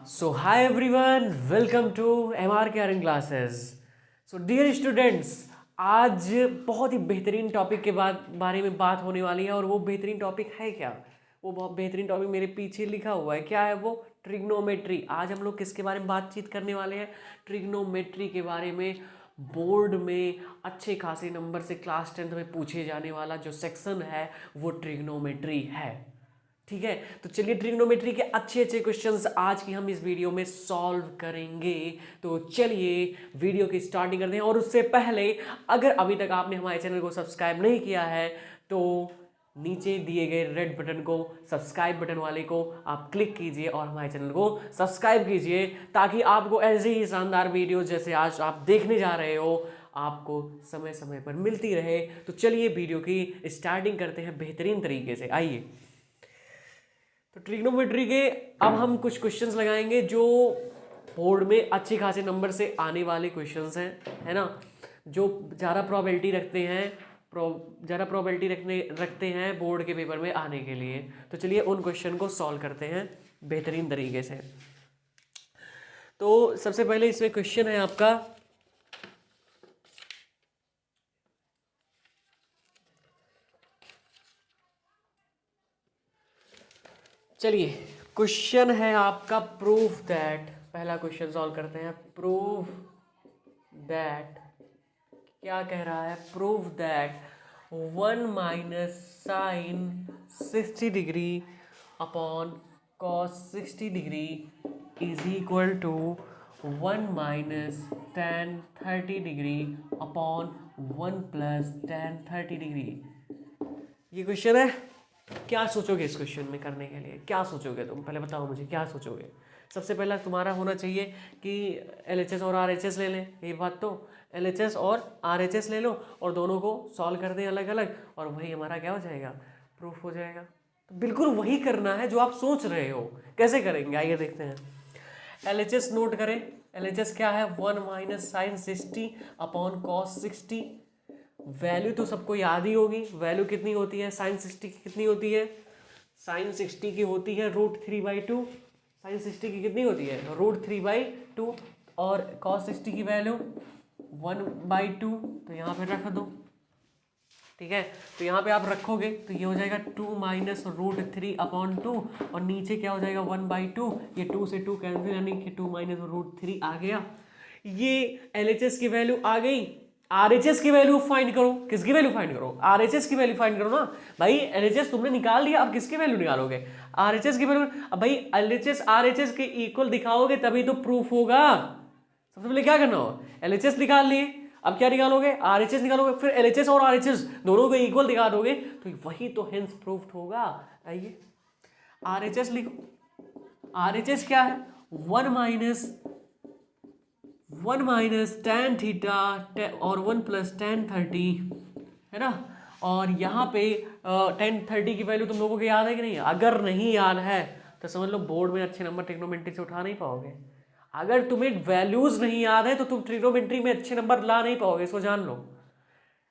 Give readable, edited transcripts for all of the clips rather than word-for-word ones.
So hi everyone, welcome to MR Caring Classes. So dear students, आज बहुत ही बेहतरीन topic के बारे में बात होने वाली है और वो बेहतरीन टॉपिक है क्या? वो बहुत बेहतरीन टॉपिक मेरे पीछे लिखा हुआ है, क्या है वो? ट्रिग्नोमेट्री। आज हम लोग किसके बारे में बातचीत करने वाले हैं? ट्रिग्नोमेट्री के बारे में। बोर्ड में अच्छे खासे नंबर से क्लास 10th में पूछे जाने वाला जो सेक्शन है वो ट्रिग्नोमेट्री है। ठीक है, तो चलिए ट्रिग्नोमेट्री के अच्छे अच्छे क्वेश्चंस आज की हम इस वीडियो में सॉल्व करेंगे। तो चलिए वीडियो की स्टार्टिंग करते हैं। और उससे पहले अगर अभी तक आपने हमारे चैनल को सब्सक्राइब नहीं किया है तो नीचे दिए गए रेड बटन को, सब्सक्राइब बटन वाले को आप क्लिक कीजिए और हमारे चैनल को सब्सक्राइब कीजिए ताकि आपको ऐसे ही शानदार वीडियो जैसे आज आप देखने जा रहे हो आपको समय समय पर मिलती रहे। तो चलिए वीडियो की स्टार्टिंग करते हैं बेहतरीन तरीके से। आइए, तो ट्रिग्नोमेट्री के अब हम कुछ क्वेश्चंस लगाएंगे जो बोर्ड में अच्छे खासे नंबर से आने वाले क्वेश्चंस हैं, है ना, जो ज़्यादा प्रोबेबिलिटी रखते हैं बोर्ड के पेपर में आने के लिए। तो चलिए उन क्वेश्चन को सॉल्व करते हैं बेहतरीन तरीके से। तो सबसे पहले इसमें क्वेश्चन है आपका, चलिए क्वेश्चन है आपका प्रूफ दैट। पहला क्वेश्चन सॉल्व करते हैं। प्रूफ दैट, क्या कह रहा है? Proof that 1 minus sine 60 degree upon cos 60 degree is equal to 1 minus tan 30 degree upon 1 plus tan 30 degree. ये क्वेश्चन है। क्या सोचोगे इस क्वेश्चन में करने के लिए? क्या सोचोगे तुम? पहले बताओ मुझे क्या सोचोगे। सबसे पहला तुम्हारा होना चाहिए कि LHS और RHS ले लें। ये बात तो LHS और RHS ले लो और दोनों को सॉल्व कर दें अलग अलग और वही हमारा क्या हो जाएगा? प्रूफ हो जाएगा। तो बिल्कुल वही करना है जो आप सोच रहे हो। कैसे करेंगे आइए देखते हैं। LHS नोट करें। LHS क्या है? 1 minus sine 60 upon cos 60। Value तो सबको याद ही होगी। वैल्यू कितनी होती है? साइन 60 की कितनी होती है? साइन 60 की होती है √3/2। साइन 60 की कितनी होती है? √3/2। और कॉस 60 की वैल्यू 1/2। तो यहाँ पे रख दो, ठीक है। तो यहाँ पे आप रखोगे तो ये हो जाएगा 2 माइनस √3/2 और नीचे क्या हो जाएगा? 1/2। ये 2 से 2 कैंसिल, यानी कि 2 माइनस √3 आ गया। ये LHS की वैल्यू आ गई। RHS की वैल्यू फाइंड करो। किसकी वैल्यू फाइंड करो? RHS की वैल्यू फाइंड करो ना भाई। LHS तुमने निकाल लिया, अब किसकी वैल्यू निकालोगे? RHS की वैल्यू। अब भाई LHS RHS के इक्वल दिखाओगे तभी तो प्रूफ होगा। सबसे पहले क्या करना हो? LHS निकाल लिए, अब क्या निकालोगे? RHS निकालोगे। फिर LHS और RHS दोनों को इक्वल दिखा दोगे तो वही तो हेंस प्रूफ होगा। आइए RHS लिखो। RHS क्या है? 1 माइनस टेन थीटा और 1 प्लस टेन 30, है ना। और यहाँ पे टेन 30 की वैल्यू तुम लोगों को याद है कि नहीं? अगर नहीं याद है तो समझ लो बोर्ड में अच्छे नंबर ट्रिग्नोमेट्री से उठा नहीं पाओगे। अगर तुम्हें वैल्यूज नहीं याद है तो तुम ट्रिग्नोमेट्री में अच्छे नंबर ला नहीं पाओगे, इसको जान लो।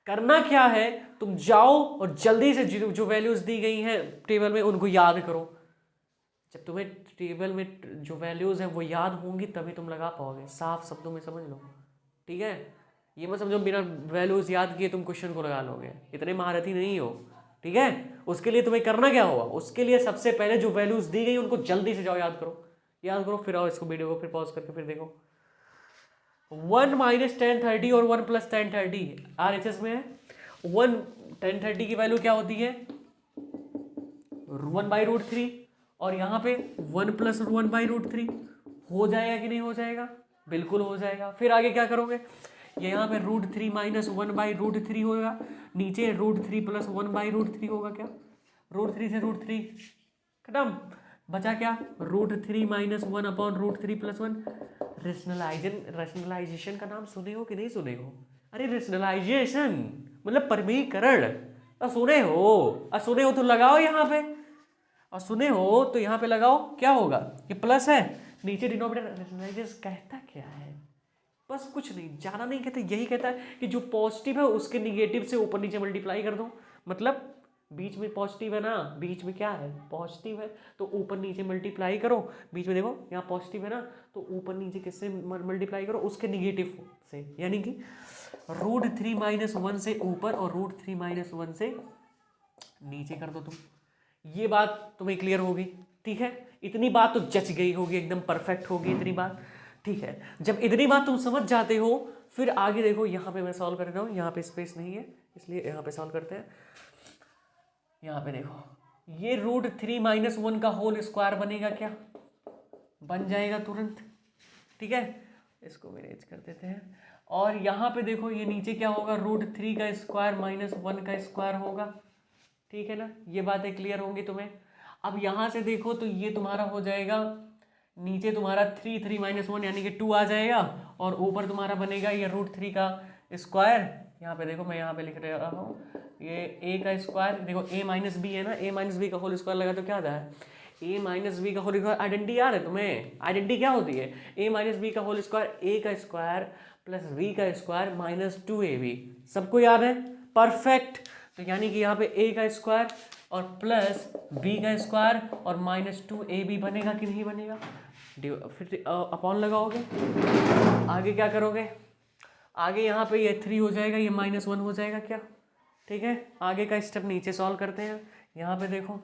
करना क्या है, तुम जाओ और जल्दी से जो वैल्यूज दी गई हैं टेबल में उनको याद करो। जब तुम्हें टेबल में जो वैल्यूज है वो याद होंगी तभी तुम लगा पाओगे। साफ शब्दों में समझ लो, ठीक है। ये मत समझो बिना वैल्यूज याद किए तुम क्वेश्चन को लगा लोगे, इतने महारथी नहीं हो, ठीक है। उसके लिए तुम्हें करना क्या होगा? उसके लिए सबसे पहले जो वैल्यूज दी गई उनको जल्दी से जाओ याद करो, फिर आओ इसको वीडियो को फिर पॉज करके फिर देखो। 1 माइनस टेन 30 और 1 प्लस टेन 30 RHS में है। 1 टेन 30 की वैल्यू क्या होती है? 1/√3 और यहाँ पे 1 प्लस 1/√3। हो जाएगा कि नहीं हो जाएगा? बिल्कुल हो जाएगा। फिर आगे क्या करोगे? ये यहाँ पे √3 माइनस 1/√3 होगा, नीचे √3 प्लस 1/√3 होगा। क्या? √3 से √3 खत्म, बचा क्या? √3 माइनस 1 अपॉन √3 प्लस 1। रेशनलाइजेशन का नाम सुने हो कि नहीं सुने हो? अरे रेशनलाइजेशन मतलब परमीकरण। सुने हो तो लगाओ यहाँ पे, और सुने हो तो यहाँ पे लगाओ। क्या होगा? ये प्लस है, नीचे डिनोमिनेटर। रेशनलाइजेशन कहता क्या है? बस कुछ नहीं, ज़्यादा नहीं कहता, यही कहता है कि जो पॉजिटिव है उसके निगेटिव से ऊपर नीचे मल्टीप्लाई कर दो। मतलब बीच में पॉजिटिव है ना, बीच में क्या है, पॉजिटिव है, तो ऊपर नीचे मल्टीप्लाई करो। बीच में देखो यहाँ पॉजिटिव है ना, तो ऊपर नीचे किससे मल्टीप्लाई करो, उसके निगेटिव से, यानी कि √3 - 1 से ऊपर और √3 - 1 से नीचे कर दो तुम। ये बात तुम्हें क्लियर होगी, ठीक है। इतनी बात तो जच गई होगी, एकदम परफेक्ट होगी इतनी बात, ठीक है। जब इतनी बात तुम समझ जाते हो, फिर आगे देखो, यहाँ पे मैं सॉल्व कर रहा हूँ, यहाँ पे स्पेस नहीं है इसलिए यहाँ पे सॉल्व करते हैं। यहाँ पे देखो, ये √3 - 1 का होल स्क्वायर बनेगा क्या, बन जाएगा तुरंत, ठीक है। इसको मैनेज कर देते हैं। और यहाँ पे देखो, ये नीचे क्या होगा, √3 का स्क्वायर -1 का स्क्वायर होगा, ठीक है ना। ये बातें क्लियर होंगी तुम्हें। अब यहाँ से देखो तो ये तुम्हारा हो जाएगा, नीचे तुम्हारा 3 यानी कि 2 आ जाएगा, और ऊपर तुम्हारा बनेगा ये √3 का स्क्वायर। यहाँ पे देखो, मैं यहाँ पे लिख रहा हूँ, ये a का स्क्वायर, देखो a - b है ना, a - b का होल स्क्वायर लगा तो क्या आता है, a - b का होल स्क्वायर। आइडेंटिटी याद है तुम्हें, आइडेंटिटी क्या होती है, a - b का होल स्क्वायर, a का स्क्वायर प्लस b का स्क्वायर -2ab, सबको याद है, परफेक्ट। तो यानी कि यहाँ पे a का स्क्वायर और प्लस b का स्क्वायर और -2ab बनेगा कि नहीं बनेगा, फिर अपॉन लगाओगे। आगे क्या करोगे, आगे यहाँ पे ये 3 हो जाएगा, ये -1 हो जाएगा क्या, ठीक है। आगे का स्टेप नीचे सॉल्व करते हैं। यहाँ पे देखो,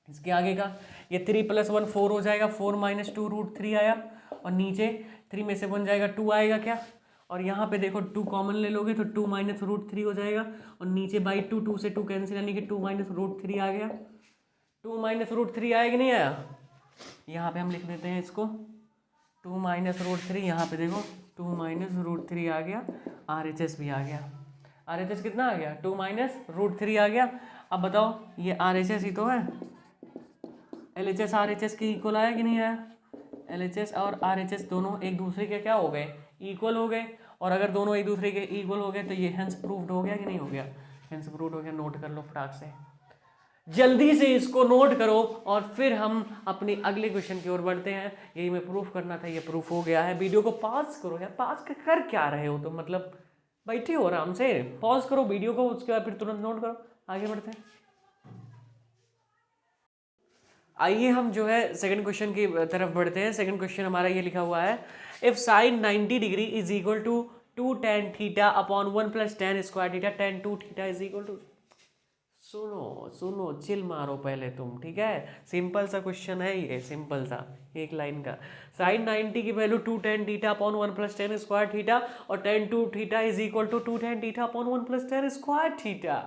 इसके आगे का ये 3 + 1 4 हो जाएगा, 4 - 2 √3 आया, और नीचे 3 में से बन जाएगा 2 आएगा क्या, और यहाँ पे देखो 2 कॉमन ले लोगे तो 2 - √3 हो जाएगा, और नीचे बाई 2, 2 से 2 कैंसिल, यानी कि 2 - √3 आ गया। 2 - √3 आया कि नहीं आया, यहाँ पे हम लिख देते हैं इसको 2 - √3। यहाँ पे देखो 2 - √3 आ गया, RHS भी आ गया। RHS कितना आ गया, 2 - √3 आ गया। अब बताओ, ये RHS ही तो है, LHS RHS के इक्वल आया कि नहीं आया, LHS और RHS दोनों एक दूसरे के क्या हो गए, इक्वल हो गए। और अगर दोनों एक दूसरे के इक्वल हो गए तो ये हेंस प्रूव्ड हो गया कि नहीं हो गया, हेंस प्रूव्ड हो गया। नोट कर लो फटाक से, जल्दी से इसको नोट करो, और फिर हम अपनी अगले क्वेश्चन की ओर बढ़ते हैं। यही मैं प्रूफ करना था, ये प्रूफ हो गया है। वीडियो को पॉज करो यार, पॉज कर क्या रहे हो तो, मतलब बैठे हो आराम से, पॉज करो वीडियो को, उसके बाद फिर तुरंत नोट करो। आगे बढ़ते हैं, आइए हम जो है सेकंड क्वेश्चन की तरफ बढ़ते हैं। सेकंड क्वेश्चन हमारा ये लिखा हुआ है, if sin 90 degree is equal to 2 tan theta upon 1 + tan square theta, tan 2 theta is equal to. सुनो सुनो, चिल मारो पहले तुम, ठीक है। सिंपल सा क्वेश्चन है ये, सिंपल सा, एक लाइन का। sin 90 की value 2 tan theta upon 1 + tan square theta, और tan 2 theta is equal to 2 tan theta upon 1 + tan square theta.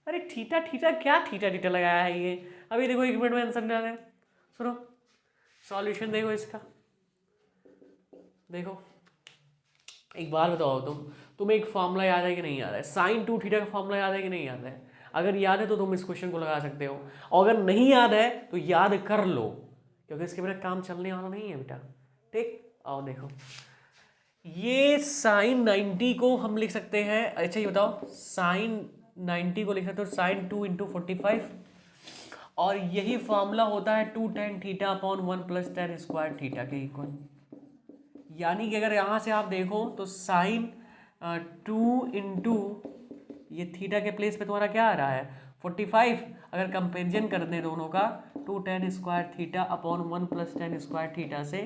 अरे थीटा थीटा क्या थीटा थीटा लगाया है ये, अभी देखो 1 मिनट में आंसर डाल है। सुनो सॉल्यूशन देखो इसका, देखो एक बार बताओ, तुम्हें एक फॉर्मूला याद है कि नहीं याद है, sin 2 थीटा का फॉर्मूला याद है कि नहीं याद है। अगर याद है तो तुम इस क्वेश्चन को लगा सकते हो, और अगर नहीं याद है तो याद कर लो, क्योंकि इसके बिना काम चलने वाला नहीं है बेटा, ठीक। आओ देखो, ये sin 90 को हम लिख सकते हैं, अच्छा ये बताओ, sin 90 को लिख सकते हो sin 2 × 45, और यही फॉर्मूला होता है 2 tan theta upon 1 + tan square theta के इक्वल। यानी कि अगर यहाँ से आप देखो तो sin 2 × ये थीटा के प्लेस पे तुम्हारा क्या आ रहा है 45। अगर कंपेरिजन कर दें दोनों का 2 tan square theta upon 1 + tan square theta से,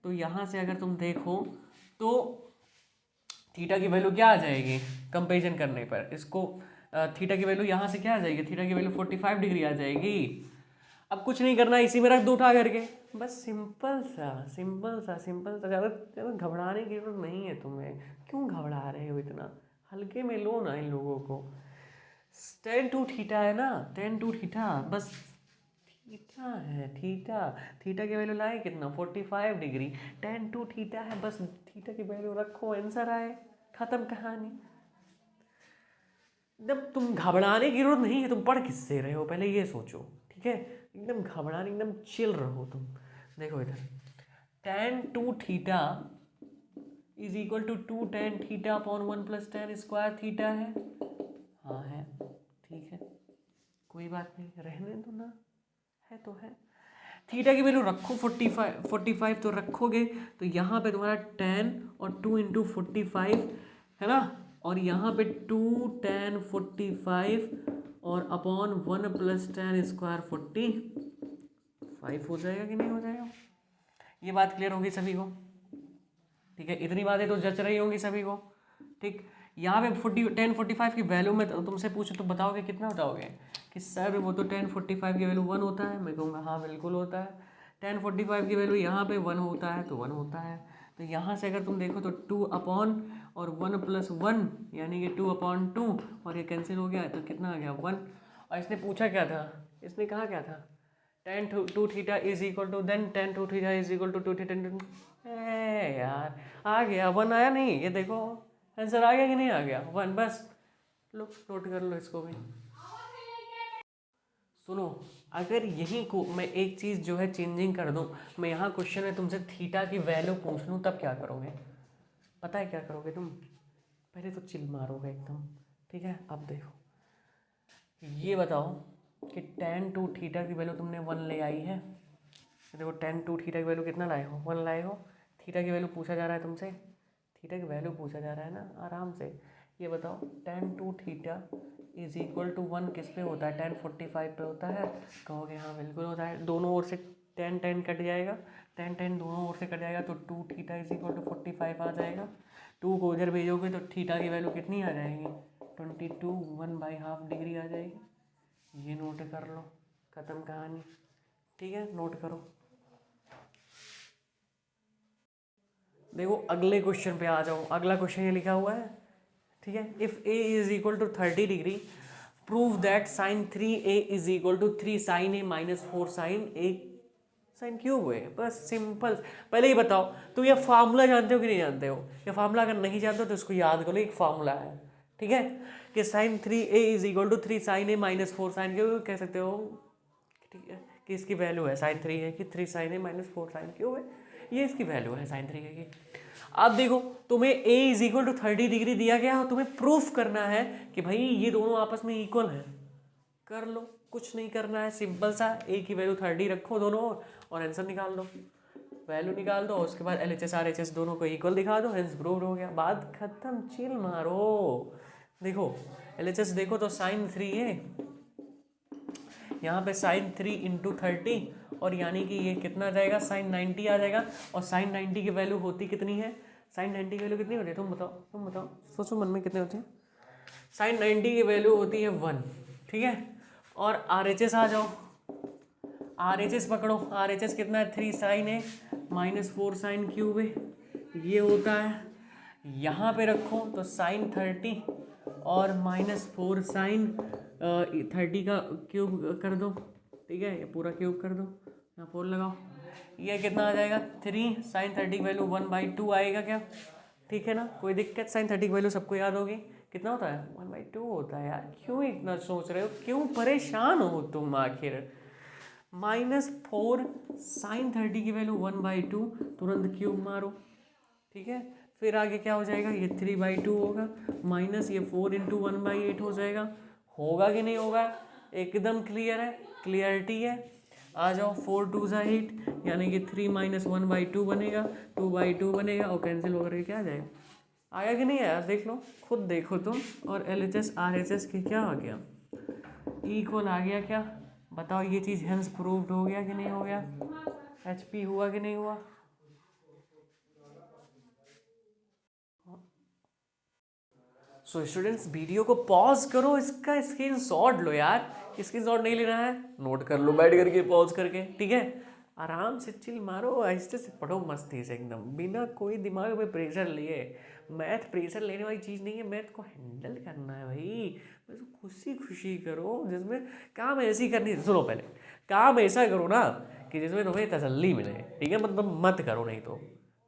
तो यहाँ से अगर तुम देखो तो थीटा की वैल्यू क्या आ जाएगी कंपेरिजन करने पर, इसको थीटा की वैल्यू यहाँ से क्या आ जाएगी, थीटा की वैल्यू 45 डिग्री आ जाएगी। अब कुछ नहीं करना, इसी में रख दो उठा करके, बस सिंपल सा सिंपल सा सिंपल सा। ज़्यादा घबराने की जरूरत नहीं है तुम्हें, क्यों घबरा रहे हो इतना, हल्के में लो ना इन लोगों को। tan 2 थीटा है ना, tan 2 थीटा, बस थीटा है, थीटा थीटा की वैल्यू लाए कितना 45 डिग्री, tan 2 थीटा है, बस थीटा की वैल्यू रखो, आंसर आए, खत्म कहानी। जब तुम घबराने की जरूरत नहीं है, तुम पढ़ किससे रहे हो पहले ये सोचो, ठीक है। एकदम घबराने, एकदम चिल रहो तुम। देखो इधर tan 2 theta is equal to 2 tan theta upon 1 + tan square theta है, हाँ है, ठीक है, कोई बात नहीं, रहने दो ना, है तो है। थीटा की वैल्यू रखो 45 तो रखोगे, तो यहाँ पे तुम्हारा tan और 2 × 45 है ना, और यहाँ पे 2 tan 45 और अपॉन 1 + tan² 45 हो जाएगा कि नहीं हो जाएगा? ये बात क्लियर होगी सभी को? ठीक है, इतनी बातें तो जच रही होंगी सभी को। ठीक, यहाँ पे 1045 की वैल्यू में तुमसे पूछो तो बताओगे कितना बताओगे कि सर वो तो 1045 की वैल्यू 1 होता है। मैं कहूँगा हाँ बिल्कुल होता है। 1045 की वैल्यू यहाँ पे 1 होता है तो 1 होता है। तो यहाँ से अगर तुम देखो तो 2 अपॉन और 1 + 1 यानी कि 2/2 और ये कैंसिल हो गया तो कितना आ गया 1। और इसने पूछा क्या था, इसने कहा क्या था, tan 2 theta is equal to then tan 2 theta is equal to 2 theta. यार आ गया 1 आया नहीं, ये देखो आंसर आ गया कि नहीं आ गया 1। बस लो नोट कर लो इसको भी। सुनो, अगर यही को मैं एक चीज़ जो है चेंजिंग कर दूँ, मैं यहाँ क्वेश्चन में तुमसे थीटा की वैल्यू पूछ लूँ तब क्या करोगे? पता है क्या करोगे तुम? पहले तो चिल मारोगे एकदम। ठीक है, अब देखो ये बताओ कि tan 2 थीटा की वैल्यू तुमने 1 ले आई है। देखो tan 2 थीटा की वैल्यू कितना लाए हो, 1 लाए हो। थीटा की वैल्यू पूछा जा रहा है तुमसे, थीटा की वैल्यू पूछा जा रहा है ना, आराम से ये बताओ tan 2 theta is equal to 1 किस पे होता है, tan 45 पे होता है। कहोगे हाँ बिल्कुल होता है। दोनों ओर से tan कट जाएगा, tan दोनों ओर से कट जाएगा तो 2 थीटा इज इक्वल टू 45 आ जाएगा। 2 को उधर भेजोगे तो थीटा की वैल्यू कितनी आ जाएगी, 22 1/2 डिग्री आ जाएगी। ये नोट कर लो, ख़त्म कहानी। ठीक है, नोट करो। देखो अगले क्वेश्चन पे आ जाओ। अगला क्वेश्चन ये लिखा हुआ है, ठीक है, if a is equal to 30 degree prove that sin 3a is equal to 3 sin a minus 4 sin a sin cube है। बस सिंपल। पहले ही बताओ तुम ये फार्मूला जानते हो कि नहीं जानते हो? ये फार्मूला अगर नहीं जानते हो तो इसको याद करो, एक फार्मूला है। ठीक है, कि sin 3a is equal to 3 sin a minus 4 sin cube कह सकते हो। ठीक है, कि इसकी वैल्यू है sin 3 है कि 3 sin a minus 4 sin cube है, ये इसकी वैल्यू है sin 3 की। अब देखो तुम्हें a is equal to 30 degree दिया गया और तुम्हें प्रूफ करना है कि भाई ये दोनों आपस में इक्वल हैं। कर लो, कुछ नहीं करना है, सिंपल सा। a की वैल्यू 30 रखो दोनों और आंसर निकाल दो, वैल्यू निकाल दो। उसके बाद LHS RHS दोनों को इक्वल दिखा दो, हेंस प्रूव्ड हो गया, बात खत्म। चिल मारो। देखो LHS देखो तो sin 3 है, यहाँ पे sin 3 × 30 और यानी कि ये कितना आ जाएगा, sin 90 आ जाएगा। और sin 90 की वैल्यू होती कितनी है, sin 90 की वैल्यू कितनी होती है तुम बताओ, तुम बताओ, सोचो मन में कितने होते हैं। sin 90 की वैल्यू होती है 1। ठीक है, और RHS आ जाओ, RHS पकड़ो। RHS कितना है, 3 sin a minus 4 sin cube है, ये होता है। यहाँ पे रखो तो sin 30 और माइनस 4 sin 30 का क्यूब कर दो। ठीक है, ये पूरा क्यूब कर दो, यहाँ 4 लगाओ, ये कितना आ जाएगा 3 sin 30 की वैल्यू 1/2 आएगा क्या? ठीक है ना, कोई दिक्कत? sin 30 की वैल्यू सबको याद होगी, कितना होता है 1/2 होता है। यार क्यों इतना सोच रहे हो, क्यों परेशान हो तुम आखिर? -4 sin 30 की वैल्यू 1/2, तुरंत क्यूब मारो। ठीक है, फिर आगे क्या हो जाएगा, ये 3/2 होगा, माइनस ये 4 × 1/8 हो जाएगा। होगा कि नहीं होगा? एकदम क्लियर है, क्लियरिटी है। आ जाओ, 4 2 × 8 यानी कि 3 - 1/2 बनेगा, 2/2 बनेगा और कैंसिल होकर के क्या आ जाएगा? आया कि नहीं आया? देख लो, खुद देखो तुम। और LHS RHS की क्या आ गया, इक्वल आ गया क्या? बताओ ये चीज़ हेंस प्रूव्ड हो गया कि नहीं हो गया? HP हुआ कि नहीं हुआ? सो स्टूडेंट्स वीडियो को पॉज करो, इसका स्क्रीनशॉट लो यार। स्क्रीनशॉट नहीं लेना है, नोट कर लो बैठ करके पॉज करके। ठीक है, आराम से चिल मारो, ऐसे से पढ़ो मस्ती से एकदम, बिना कोई दिमाग में प्रेशर लिए। मैथ प्रेशर लेने वाली चीज़ नहीं है, मैथ को हैंडल करना है भाई। बस खुशी खुशी करो, जिसमें काम ऐसी करनी है। सुनो, पहले काम ऐसा करो ना कि जिसमें तुम्हें तसल्ली मिले। ठीक है, मतलब मत करो नहीं तो।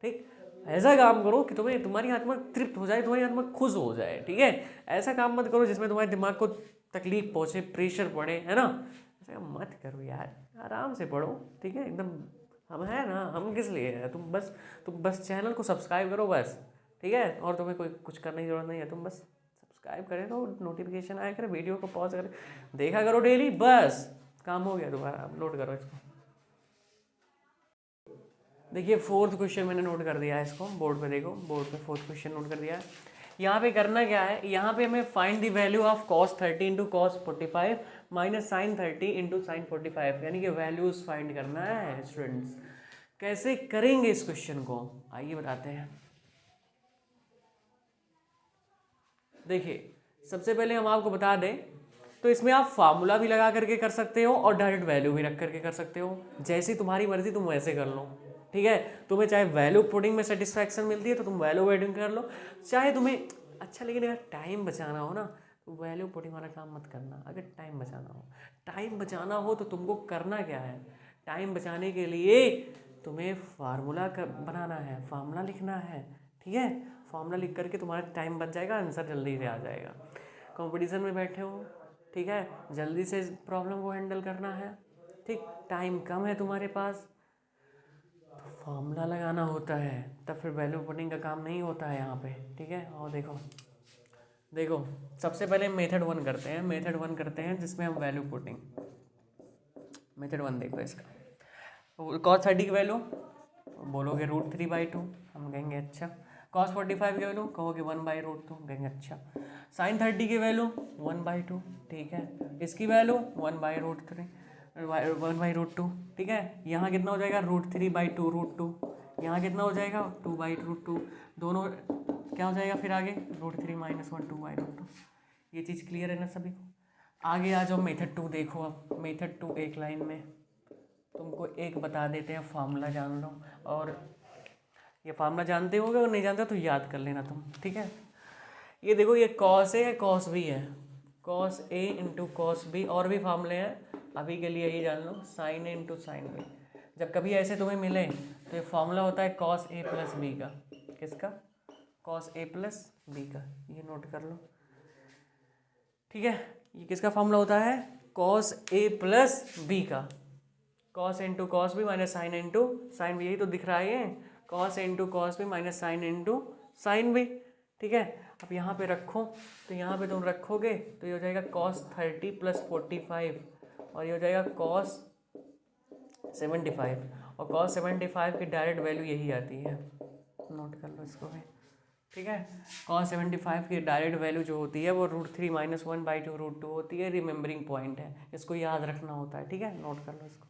ठीक, ऐसा काम करो कि तुम्हें तुम्हारी आत्मा तृप्त हो जाए, तुम्हारी आत्मा खुश हो जाए। ठीक है, ऐसा काम मत करो जिसमें तुम्हारे दिमाग को तकलीफ पहुंचे, प्रेशर पड़े, है ना। ऐसा मत करो यार, आराम से पढ़ो। ठीक है, एकदम हम है ना, हम किस लिए है, तुम बस चैनल को सब्सक्राइब करो बस। ठीक है, और तुम्हें कोई कुछ करने की जरूरत नहीं है, तुम बस सब्सक्राइब करें तो नोटिफिकेशन आया करे, वीडियो को पॉज करें, देखा करो डेली, बस काम हो गया तुम्हारा। नोट करो इसको। देखिए 4th क्वेश्चन मैंने नोट कर दिया है, इसको बोर्ड पे देखो, बोर्ड पे 4th क्वेश्चन नोट कर दिया है। यहाँ पे करना क्या है, यहाँ पे हमें find the value of cos 30 into cos 45 minus sin 30 into sin 45, यानी कि वैल्यूज फाइंड करना है स्टूडेंट्स। कैसे करेंगे इस क्वेश्चन को, आइए बताते हैं। देखिए सबसे पहले हम आपको बता दें, तो इसमें आप फार्मूला भी लगा करके कर सकते हो और डायरेक्ट वैल्यू भी रख करके कर सकते हो, जैसी तुम्हारी मर्जी तुम वैसे कर लो, ठीक है। तुम्हें चाहे वैल्यू पुटिंग में सेटिस्फैक्शन मिलती है तो तुम वैल्यू पुटिंग कर लो, चाहे तुम्हें अच्छा, लेकिन अगर टाइम बचाना हो ना तो वैल्यू पुटिंग वाला काम मत करना। अगर टाइम बचाना हो तो तुमको करना क्या है, टाइम बचाने के लिए तुम्हें फार्मूला बनाना है, फार्मूला लिखना है, ठीक है। फार्मूला लिख करके तुम्हारा टाइम बच जाएगा, आंसर जल्दी से आ जाएगा। कंपटीशन में बैठे हो, ठीक है, जल्दी से प्रॉब्लम को हैंडल करना है, ठीक, टाइम कम है तुम्हारे पास तो फार्मूला लगाना होता है, तब फिर वैल्यू पुटिंग का काम नहीं होता है यहाँ पे, ठीक है। और देखो सबसे पहले मेथड वन करते हैं जिसमें हम वैल्यू पुटिंग, मेथड वन देखो इसका, cos 30 की वैल्यू बोलोगे √3/2, हम कहेंगे अच्छा। cos 45 की वैल्यू कहोगे 1/√2, हम कहेंगे अच्छा। sin 30 की वैल्यू 1/2, ठीक है। इसकी वैल्यू 1/√3, 1/√2, ठीक है। यहाँ कितना हो जाएगा √3/2 √2, यहाँ कितना हो जाएगा 2/√2, दोनों क्या हो जाएगा फिर आगे √3 - 1 2/√2। ये चीज़ क्लियर है ना सभी को। आगे आ जाओ मेथड 2 देखो। अब मेथड 2 एक लाइन में तुमको एक बता देते हैं, फार्मूला जान लो, और ये फार्मूला जानते होगे और नहीं जानते तो याद कर लेना तुम, ठीक है। ये देखो ये cos A है cos B है, cos A into cos B, और भी फार्मूले हैं, अभी के लिए ये जान लो sin A into sin B। जब कभी ऐसे तुम्हें मिले तो ये फार्मूला होता है cos A प्लस B का, किसका, cos A प्लस B का, ये नोट कर लो, ठीक है। ये किसका फार्मूला होता है, cos A प्लस B का, cos into cos B minus sine into sine B, यही तो दिख रहा है ये, cos into cos B minus sine into sine B, ठीक है। अब यहाँ पे रखो, तो यहाँ पे तुम रखोगे तो ये हो जाएगा cos 30 प्लस 45, और ये हो जाएगा cos 75, और cos 75 की डायरेक्ट वैल्यू यही आती है, नोट कर लो इसको भी, ठीक है। cos 75 की डायरेक्ट वैल्यू जो होती है वो √3 - 1/2 √2 होती है, रिमेंबरिंग पॉइंट है, इसको याद रखना होता है, ठीक है, नोट कर लो इसको।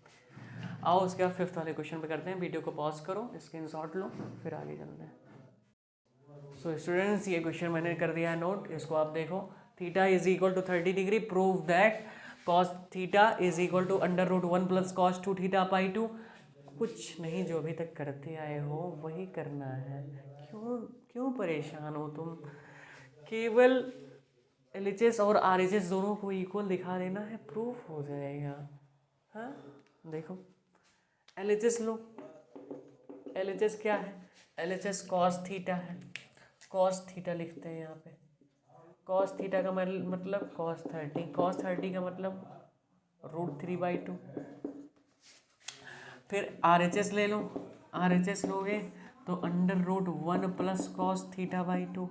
आओ उसके बाद फिफ्थ वाले क्वेश्चन पे करते हैं, वीडियो को पॉज करो, स्क्रीनशॉट लो, फिर आगे चलते हैं। सो स्टूडेंट्स ये क्वेश्चन मैंने कर दिया है नोट, इसको आप देखो। Theta is equal to 30 degree, prove that cos theta is equal to √1 plus cos 2 θ/2। कुछ नहीं, जो अभी तक करते आए हो वही करना है, क्यों परेशान हो तुम, केवल LHS और RHS दोनों को इक्वल दिखा देना है, प्रूफ हो जाएगा। हाँ देखो LHS लो, LHS क्या है, LHS cos थीटा है, cos थीटा लिखते हैं यहाँ पे, cos थीटा का मतलब cos 30 का मतलब √3/2। फिर RHS ले लो, RHS लोगे तो √1 प्लस cos θ/2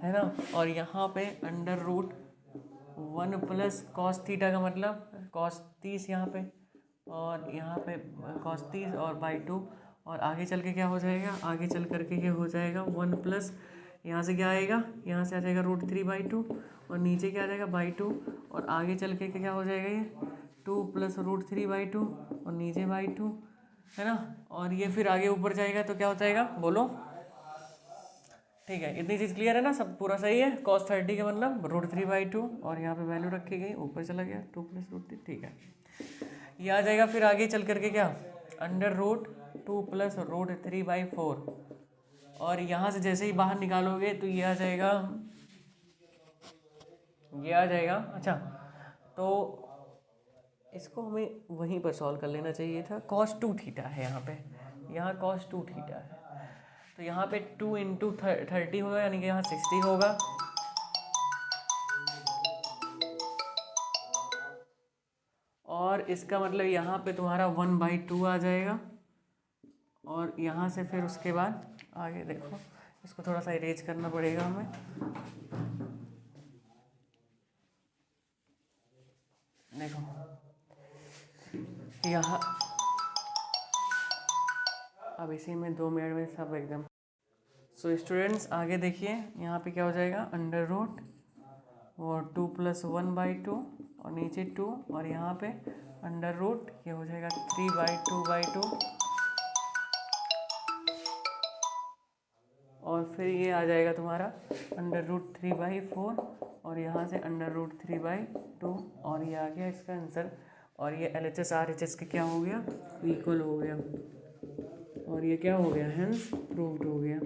है ना, और यहाँ पे √1 प्लस cos थीटा का मतलब cos 30 यहाँ पे, और यहाँ पे cos 30 और /2, और आगे चल के क्या हो जाएगा, आगे चल करके ये हो जाएगा 1 प्लस, यहाँ से क्या आएगा, यहाँ से आ जाएगा √3/2, और नीचे क्या आ जाएगा /2, और आगे चल के क्या हो जाएगा ये 2 प्लस √3/2 और नीचे /2, है ना, और ये फिर आगे ऊपर जाएगा तो क्या हो जाएगा बोलो, ठीक है। इतनी चीज़ क्लियर है ना, सब पूरा सही है। cos 30 का मतलब √3/2, और यहाँ पे वैल्यू रखी गई, ऊपर चला गया 2 प्लस √3, ठीक है। ये आ जाएगा फिर आगे चल करके क्या √2 प्लस √3/4, और यहाँ से जैसे ही बाहर निकालोगे तो ये आ जाएगा, अच्छा, तो इसको हमें वहीं पर सॉल्व कर लेना चाहिए था। cos 2 थीटा है यहाँ पे, यहाँ cos 2 थीटा है, तो यहाँ पे 2 इंटू 30 होगा, यानी कि यहाँ 60 होगा, और इसका मतलब यहाँ पे तुम्हारा 1/2 आ जाएगा, और यहाँ से फिर उसके बाद आगे देखो, इसको थोड़ा सा इरेज करना पड़ेगा हमें, देखो यहाँ, अब इसी में 2 मिनट में सब एकदम। सो स्टूडेंट्स आगे देखिए, यहाँ पे क्या हो जाएगा, अंडर रूट और 2 + 1/2 और नीचे 2 और यहाँ पे अंडर रूट ये हो जाएगा 3/2/2 और फिर ये आ जाएगा तुम्हारा अंडर रूट 3/4 और यहाँ से अंडर रूट 3/2 और ये आ गया इसका आंसर। और ये LHS RHS का क्या हो गया, इक्वल हो गया और ये क्या हो गया, हेंस प्रूव्ड हो गया,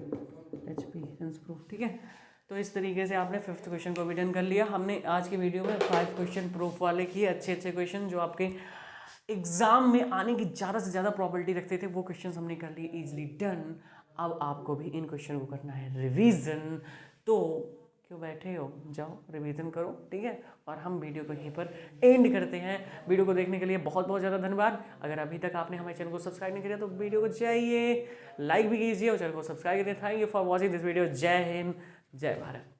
HP हेंस प्रूफ। ठीक है, तो इस तरीके से आपने 5th क्वेश्चन को भी डन कर लिया। हमने आज की वीडियो में 5 क्वेश्चन प्रूफ वाले किए, अच्छे अच्छे क्वेश्चन जो आपके एग्जाम में आने की ज़्यादा से ज़्यादा प्रॉबिलिटी रखते थे, वो क्वेश्चन हमने कर लिए, इजीली डन। अब आपको भी इन क्वेश्चन को करना है रिवीजन, तो क्यों बैठे हो, जाओ रिवीजन करो। ठीक है, और हम वीडियो को यहीं पर एंड करते हैं। वीडियो को देखने के लिए बहुत बहुत ज़्यादा धन्यवाद। अगर अभी तक आपने हमारे चैनल को सब्सक्राइब नहीं किया तो वीडियो को जाइए लाइक भी कीजिए और चैनल को सब्सक्राइब कीजिए। Thank you for watching this video. जय हिंद, जय भारत।